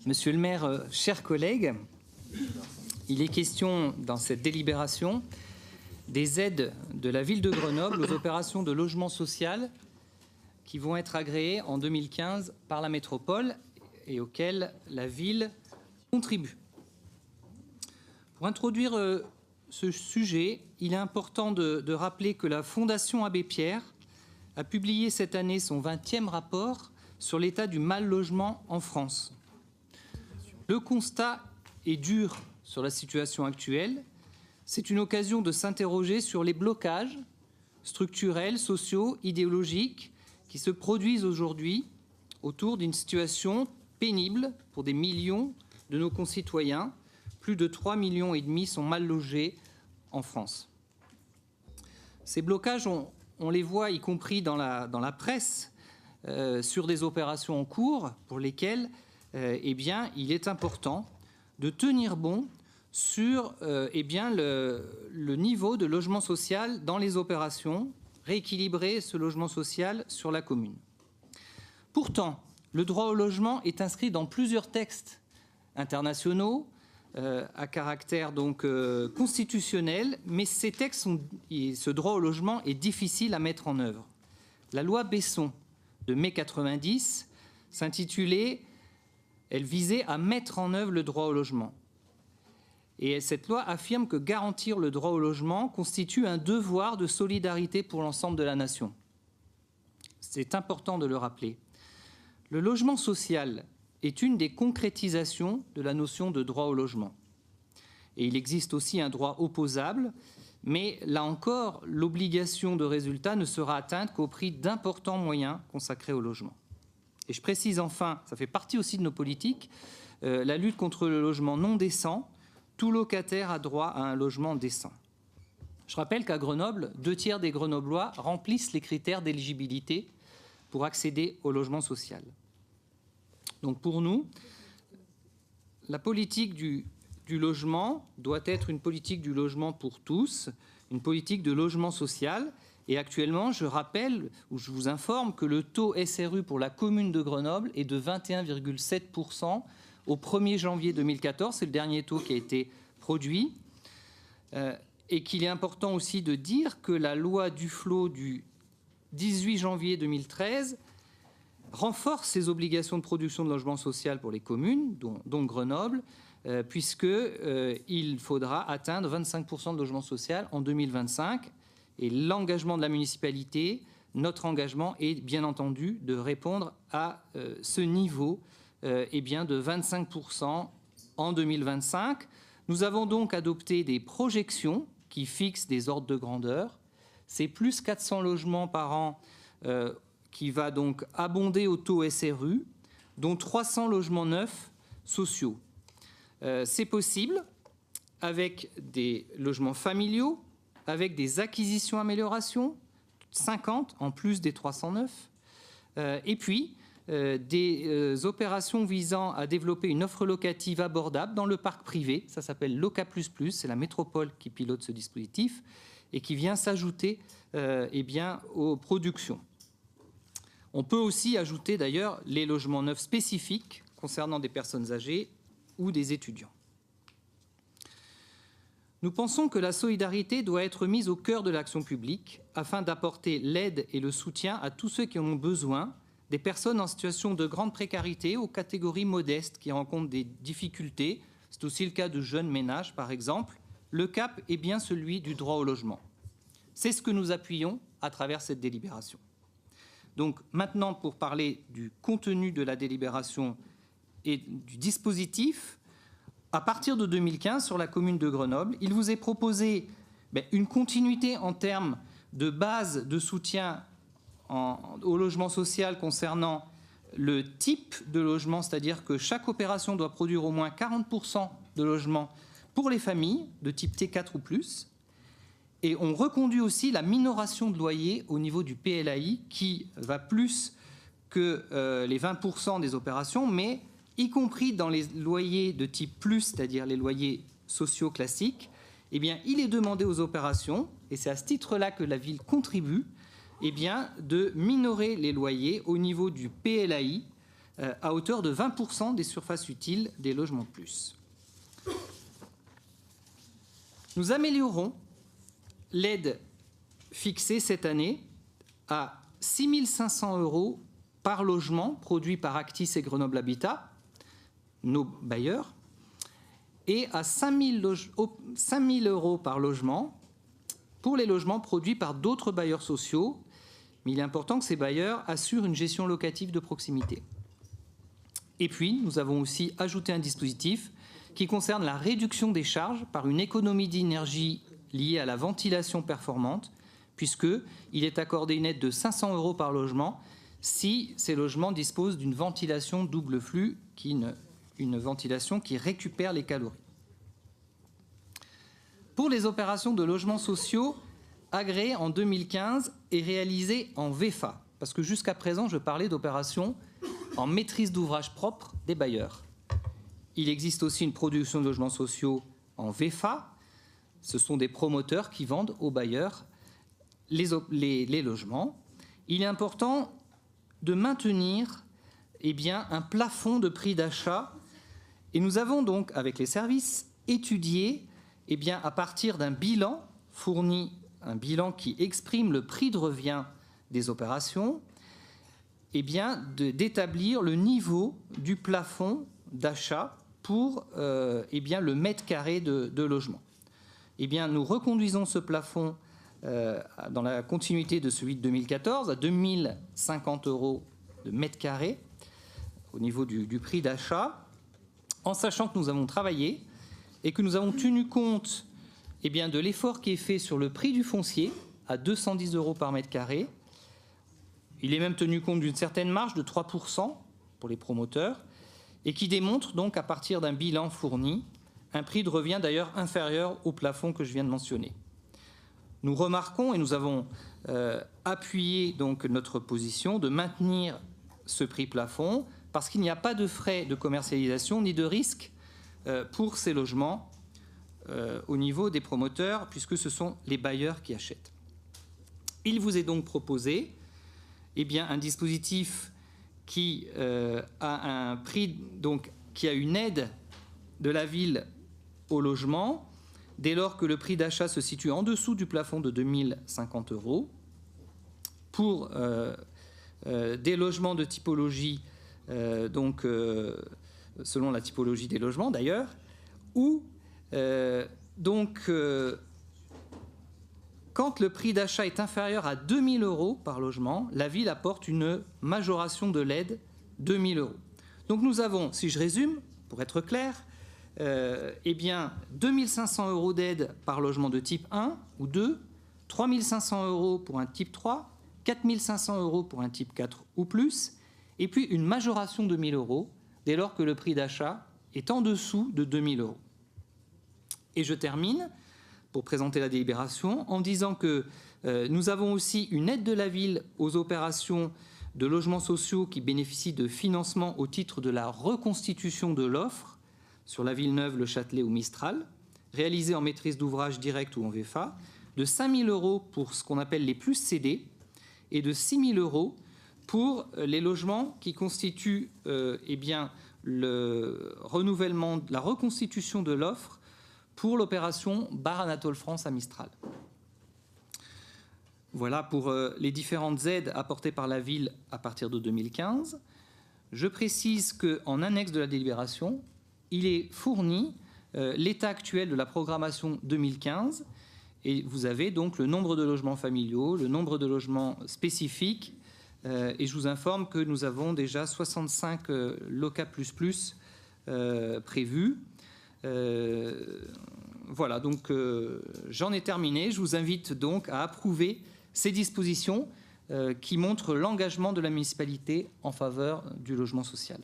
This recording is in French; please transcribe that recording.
Monsieur le maire, chers collègues, il est question dans cette délibération des aides de la ville de Grenoble aux opérations de logement social qui vont être agréées en 2015 par la métropole et auxquelles la ville contribue. Pour introduire ce sujet, il est important de rappeler que la Fondation Abbé Pierre a publié cette année son 20e rapport sur l'état du mal-logement en France. Le constat est dur sur la situation actuelle. C'est une occasion de s'interroger sur les blocages structurels, sociaux, idéologiques qui se produisent aujourd'hui autour d'une situation pénible pour des millions de nos concitoyens. Plus de 3,5 millions sont mal logés en France. Ces blocages, on les voit, y compris dans la presse, sur des opérations en cours pour lesquelles il est important de tenir bon sur le niveau de logement social dans les opérations, rééquilibrer ce logement social sur la commune. Pourtant, le droit au logement est inscrit dans plusieurs textes internationaux à caractère constitutionnel, mais ces textes ce droit au logement est difficile à mettre en œuvre. La loi Besson de mai 90 s'intitulait « Elle visait à mettre en œuvre le droit au logement ». Et cette loi affirme que garantir le droit au logement constitue un devoir de solidarité pour l'ensemble de la nation. C'est important de le rappeler. Le logement social est une des concrétisations de la notion de droit au logement. Et il existe aussi un droit opposable, mais là encore, l'obligation de résultat ne sera atteinte qu'au prix d'importants moyens consacrés au logement. Et je précise enfin, ça fait partie aussi de nos politiques, la lutte contre le logement non décent. Tout locataire a droit à un logement décent. Je rappelle qu'à Grenoble, 2/3 des Grenoblois remplissent les critères d'éligibilité pour accéder au logement social. Donc pour nous, la politique du logement doit être une politique du logement pour tous, une politique de logement social. Et actuellement, je rappelle ou je vous informe que le taux SRU pour la commune de Grenoble est de 21,7% au 1er janvier 2014. C'est le dernier taux qui a été produit. Et qu'il est important aussi de dire que la loi Duflot du 18 janvier 2013 renforce ses obligations de production de logement social pour les communes, dont Grenoble, puisqu'il faudra atteindre 25% de logement social en 2025. Et l'engagement de la municipalité, notre engagement est bien entendu de répondre à ce niveau de 25% en 2025. Nous avons donc adopté des projections qui fixent des ordres de grandeur. C'est plus 400 logements par an qui va donc abonder au taux SRU, dont 300 logements neufs sociaux. C'est possible avec des logements familiaux, avec des acquisitions-améliorations, 50 en plus des 309, et puis des opérations visant à développer une offre locative abordable dans le parc privé. Ça s'appelle Loca++, c'est la métropole qui pilote ce dispositif et qui vient s'ajouter aux productions. On peut aussi ajouter d'ailleurs les logements neufs spécifiques concernant des personnes âgées ou des étudiants. Nous pensons que la solidarité doit être mise au cœur de l'action publique afin d'apporter l'aide et le soutien à tous ceux qui en ont besoin, des personnes en situation de grande précarité aux catégories modestes qui rencontrent des difficultés. C'est aussi le cas de jeunes ménages, par exemple. Le cap est bien celui du droit au logement. C'est ce que nous appuyons à travers cette délibération. Donc maintenant, pour parler du contenu de la délibération et du dispositif, à partir de 2015, sur la commune de Grenoble, il vous est proposé une continuité en termes de base de soutien au logement social concernant le type de logement, c'est-à-dire que chaque opération doit produire au moins 40% de logements pour les familles de type T4 ou plus. Et on reconduit aussi la minoration de loyer au niveau du PLAI qui va plus que les 20% des opérations, mais y compris dans les loyers de type plus, c'est-à-dire les loyers sociaux classiques, il est demandé aux opérations, et c'est à ce titre-là que la ville contribue, de minorer les loyers au niveau du PLAI à hauteur de 20% des surfaces utiles des logements de plus. Nous améliorons l'aide fixée cette année à 6 500 € par logement produit par Actis et Grenoble Habitat, nos bailleurs, et à 5 000 € par logement pour les logements produits par d'autres bailleurs sociaux. Mais il est important que ces bailleurs assurent une gestion locative de proximité. Et puis, nous avons aussi ajouté un dispositif qui concerne la réduction des charges par une économie d'énergie liée à la ventilation performante, puisqu'il est accordé une aide de 500 € par logement si ces logements disposent d'une ventilation double flux, une ventilation qui récupère les calories. Pour les opérations de logements sociaux agréées en 2015 et réalisées en VEFA, parce que jusqu'à présent, je parlais d'opérations en maîtrise d'ouvrage propre des bailleurs. Il existe aussi une production de logements sociaux en VEFA. Ce sont des promoteurs qui vendent aux bailleurs les logements. Il est important de maintenir un plafond de prix d'achat. Et nous avons donc, avec les services, étudié à partir d'un bilan fourni, un bilan qui exprime le prix de revient des opérations, d'établir le niveau du plafond d'achat pour le mètre carré de logement. Nous reconduisons ce plafond dans la continuité de celui de 2014 à 2 050 € de mètre carré au niveau du prix d'achat, en sachant que nous avons travaillé et que nous avons tenu compte de l'effort qui est fait sur le prix du foncier à 210 € par mètre carré. Il est même tenu compte d'une certaine marge de 3% pour les promoteurs et qui démontre donc à partir d'un bilan fourni un prix de revient d'ailleurs inférieur au plafond que je viens de mentionner. Nous remarquons et nous avons appuyé donc notre position de maintenir ce prix plafond parce qu'il n'y a pas de frais de commercialisation ni de risque pour ces logements au niveau des promoteurs puisque ce sont les bailleurs qui achètent. Il vous est donc proposé un dispositif qui a un prix, donc qui a une aide de la ville au logement dès lors que le prix d'achat se situe en dessous du plafond de 2 050 € pour des logements de typologie, selon la typologie des logements d'ailleurs, ou quand le prix d'achat est inférieur à 2 000 € par logement, la ville apporte une majoration de l'aide de 1 000 €. Donc nous avons, si je résume, pour être clair, 2 500 € d'aide par logement de type 1 ou 2, 3 500 € pour un type 3, 4 500 € pour un type 4 ou plus, et puis une majoration de 1 000 € dès lors que le prix d'achat est en dessous de 2 000 €. Et je termine pour présenter la délibération en disant que nous avons aussi une aide de la ville aux opérations de logements sociaux qui bénéficient de financement au titre de la reconstitution de l'offre sur la Villeneuve, le Châtelet ou Mistral, réalisée en maîtrise d'ouvrage directe ou en VEFA, de 5 000 € pour ce qu'on appelle les plus cédés et de 6 000 € pour les logements qui constituent le renouvellement, la reconstitution de l'offre pour l'opération Bar Anatole France à Mistral. Voilà pour les différentes aides apportées par la ville à partir de 2015. Je précise qu'en annexe de la délibération, il est fourni l'état actuel de la programmation 2015 et vous avez donc le nombre de logements familiaux, le nombre de logements spécifiques et je vous informe que nous avons déjà 65 loca++ prévus. Voilà, donc j'en ai terminé. Je vous invite donc à approuver ces dispositions qui montrent l'engagement de la municipalité en faveur du logement social.